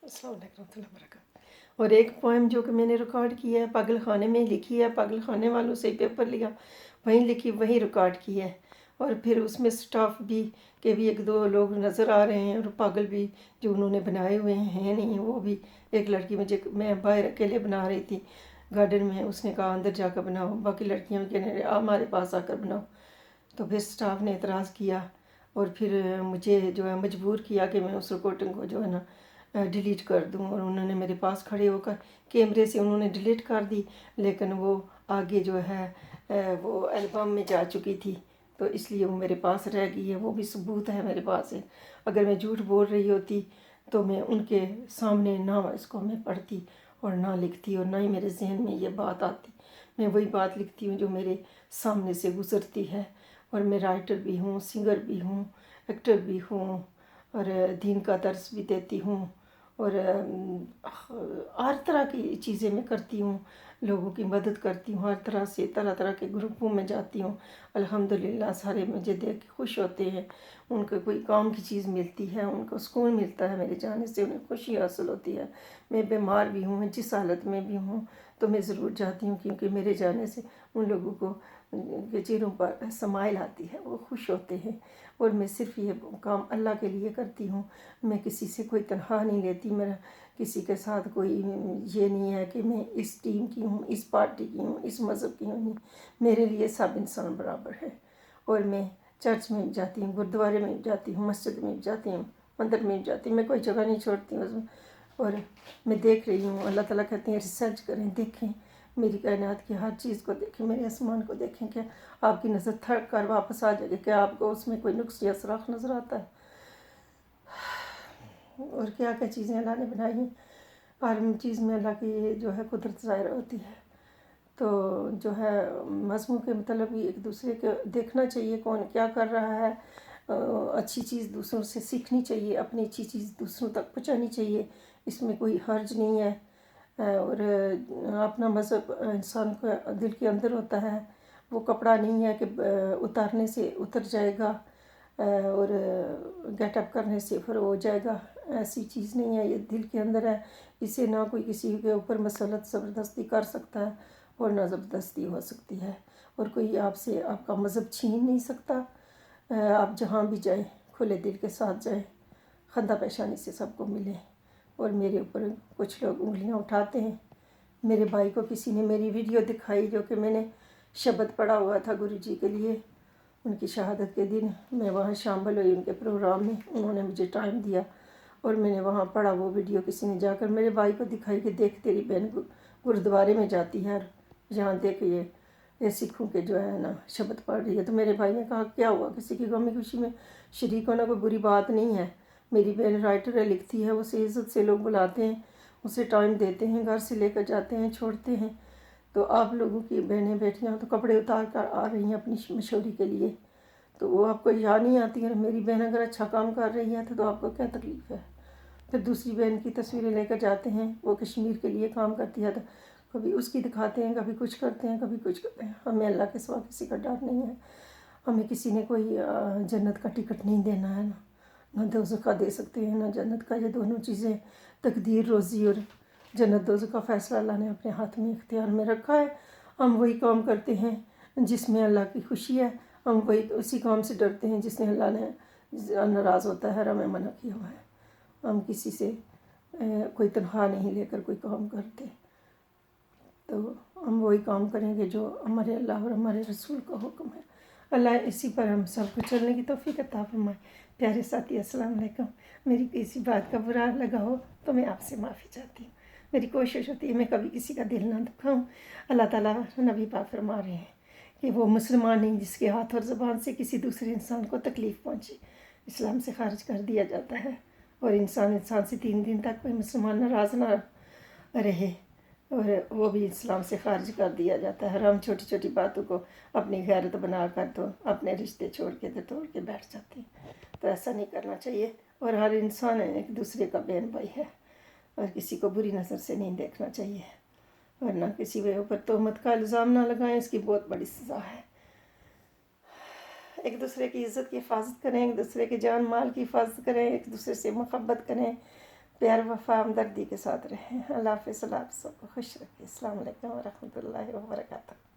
السلام علیکم ورحمۃ اللہ وبرکاتہ۔ اور ایک پوئم جو کہ میں نے ریکارڈ کی ہے، پاگل خانے میں لکھی ہے، پاگل خانے والوں سے پیپر لیا، وہیں لکھی وہیں ریکارڈ کی ہے۔ اور پھر اس میں سٹاف بھی کے بھی ایک دو لوگ نظر آ رہے ہیں، اور پاگل بھی جو انہوں نے بنائے ہوئے ہیں نہیں، وہ بھی ایک لڑکی میں باہر اکیلے بنا رہی تھی گارڈن میں، اس نے کہا اندر جا کر بناؤ، باقی لڑکیاں بھی کہنے ہمارے پاس آ کر بناؤ۔ تو پھر سٹاف نے اعتراض کیا اور پھر مجھے جو ہے مجبور کیا کہ میں اس رپورٹنگ کو جو ہے نا ڈیلیٹ کر دوں، اور انہوں نے میرے پاس کھڑے ہو کر کیمرے سے انہوں نے ڈیلیٹ کر دی، لیکن وہ آگے جو ہے وہ البم میں جا چکی تھی، تو اس لیے وہ میرے پاس رہ گئی ہے، وہ بھی ثبوت ہے میرے پاس ہے۔ اگر میں جھوٹ بول رہی ہوتی تو میں ان کے سامنے نہ اس کو میں پڑھتی اور نہ لکھتی، اور نہ ہی میرے ذہن میں یہ بات آتی۔ میں وہی بات لکھتی ہوں جو میرے سامنے سے گزرتی ہے، اور میں رائٹر بھی ہوں، سنگر بھی ہوں، ایکٹر بھی ہوں، اور دین کا درس بھی دیتی ہوں، اور ہر طرح کی چیزیں میں کرتی ہوں، لوگوں کی مدد کرتی ہوں، ہر طرح سے طرح طرح کے گروپوں میں جاتی ہوں۔ الحمدللہ سارے مجھے دیکھ کے خوش ہوتے ہیں، ان کو کوئی کام کی چیز ملتی ہے، ان کو سکون ملتا ہے میرے جانے سے، انہیں خوشی حاصل ہوتی ہے۔ میں بیمار بھی ہوں، جس حالت میں بھی ہوں تو میں ضرور جاتی ہوں، کیونکہ میرے جانے سے ان لوگوں کو کے چہروں پر سمائل آتی ہے، وہ خوش ہوتے ہیں۔ اور میں صرف یہ کام اللہ کے لیے کرتی ہوں، میں کسی سے کوئی تنخواہ نہیں لیتی، میرا کسی کے ساتھ کوئی یہ نہیں ہے کہ میں اس ٹیم کی ہوں، اس پارٹی کی ہوں، اس مذہب کی ہوں، نہیں، میرے لیے سب انسان برابر ہے۔ اور میں چرچ میں بھی جاتی ہوں، گردوارے میں بھی جاتی ہوں، مسجد میں بھی جاتی ہوں، مندر میں بھی جاتی ہوں، میں کوئی جگہ نہیں چھوڑتی ہوں اس میں۔ اور میں دیکھ رہی ہوں، اللہ تعالیٰ کہتے ہیں ریسرچ کریں، دیکھیں میری کائنات کی ہر چیز کو دیکھیں، میرے آسمان کو دیکھیں کہ آپ کی نظر تھک کر واپس آ جائے گی، کہ آپ کو اس میں کوئی نقص یا سراخ نظر آتا ہے؟ اور کیا کیا چیزیں اللہ نے بنائی ہیں، ہر چیز میں اللہ کی جو ہے قدرت ظاہر ہوتی ہے۔ تو جو ہے مضمون کے مطلب بھی ایک دوسرے کو دیکھنا چاہیے کون کیا کر رہا ہے، اچھی چیز دوسروں سے سیکھنی چاہیے، اپنی اچھی چیز دوسروں تک پہنچانی چاہیے، اس میں کوئی حرج نہیں ہے۔ اور اپنا مذہب انسان کا دل کے اندر ہوتا ہے، وہ کپڑا نہیں ہے کہ اتارنے سے اتر جائے گا، اور گیٹ اپ کرنے سے پھر ہو جائے گا، ایسی چیز نہیں ہے، یہ دل کے اندر ہے، اسے نہ کوئی کسی کے اوپر مسلط زبردستی کر سکتا ہے اور نہ زبردستی ہو سکتی ہے، اور کوئی آپ سے آپ کا مذہب چھین نہیں سکتا۔ آپ جہاں بھی جائیں کھلے دل کے ساتھ جائیں، خندہ پیشانی سے سب کو ملیں۔ اور میرے اوپر کچھ لوگ انگلیاں اٹھاتے ہیں، میرے بھائی کو کسی نے میری ویڈیو دکھائی جو کہ میں نے شبد پڑھا ہوا تھا گرو جی کے لیے، ان کی شہادت کے دن میں وہاں شامل ہوئی ان کے پروگرام میں، انہوں نے مجھے ٹائم دیا اور میں نے وہاں پڑھا، وہ ویڈیو کسی نے جا کر میرے بھائی کو دکھائی کہ دیکھ تیری بہن گردوارے میں جاتی ہے، اور یہاں دیکھ یہ سکھوں کے جو ہے نا شبد پڑھ رہی ہے۔ تو میرے بھائی نے کہا کیا ہوا، کسی کی غمی خوشی میں شریک ہونا کوئی بری بات نہیں ہے، میری بہن رائٹر ہے، لکھتی ہے، اسے عزت سے لوگ بلاتے ہیں، اسے ٹائم دیتے ہیں، گھر سے لے کر جاتے ہیں، چھوڑتے ہیں۔ تو آپ لوگوں کی بہنیں بیٹیاں تو کپڑے اتار کر آ رہی ہیں اپنی مشہوری کے لیے، تو وہ آپ کو یاد نہیں آتی ہے؟ میری بہن اگر اچھا کام کر رہی ہے تو آپ کو کیا تکلیف ہے؟ پھر دوسری بہن کی تصویریں لے کر جاتے ہیں، وہ کشمیر کے لیے کام کرتی ہے، تو کبھی اس کی دکھاتے ہیں، کبھی کچھ کرتے ہیں، کبھی کچھ کرتے ہیں۔ ہمیں اللہ کے سوا کسی کا ڈر نہیں ہے، ہمیں کسی نے کوئی جنت کا ٹکٹ نہیں دینا ہے، نہ دوزخ کا دے سکتے ہیں نہ جنت کا، یہ دونوں چیزیں تقدیر، روزی اور جنت دوزخ کا فیصلہ اللہ نے اپنے ہاتھ میں اختیار میں رکھا ہے۔ ہم وہی کام کرتے ہیں جس میں اللہ کی خوشی ہے، ہم وہی اسی کام سے ڈرتے ہیں جس میں اللہ نے ناراض ہوتا ہے اور ہمیں منع کیا ہوا ہے۔ ہم کسی سے کوئی تنخواہ نہیں لے کر کوئی کام کرتے، تو ہم وہی کام کریں گے جو ہمارے اللہ اور ہمارے رسول کا حکم ہے۔ اللہ اسی پر ہم سب کو چلنے کی توفیق عطا فرمائے۔ پیارے ساتھی السلام علیکم، میری کسی بات کا برا لگا ہو تو میں آپ سے معافی چاہتی ہوں، میری کوشش ہوتی ہے میں کبھی کسی کا دل نہ دکھاؤں۔ اللہ تعالیٰ نبی پاک فرما رہے ہیں کہ وہ مسلمان نہیں جس کے ہاتھ اور زبان سے کسی دوسرے انسان کو تکلیف پہنچے، اسلام سے خارج کر دیا جاتا ہے، اور انسان سے 3 دن تک کوئی مسلمان ناراض نہ رہے، اور وہ بھی اسلام سے خارج کر دیا جاتا ہے۔ اور ہم چھوٹی چھوٹی باتوں کو اپنی غیرت بنا کر تو اپنے رشتے چھوڑ کے تو توڑ کے بیٹھ جاتے ہیں، تو ایسا نہیں کرنا چاہیے۔ اور ہر انسان ایک دوسرے کا بہن بھائی ہے، اور کسی کو بری نظر سے نہیں دیکھنا چاہیے، ورنہ کسی کے اوپر تہمت کا الزام نہ لگائیں، اس کی بہت بڑی سزا ہے۔ ایک دوسرے کی عزت کی حفاظت کریں، ایک دوسرے کے جان مال کی حفاظت کریں، ایک دوسرے سے محبت کریں، پیار وفا ہمدردی کے ساتھ رہیں۔ اللہ حافظ، اللہ آپ سب کو خوش رکھے۔ السلام علیکم ورحمۃ اللہ وبرکاتہ۔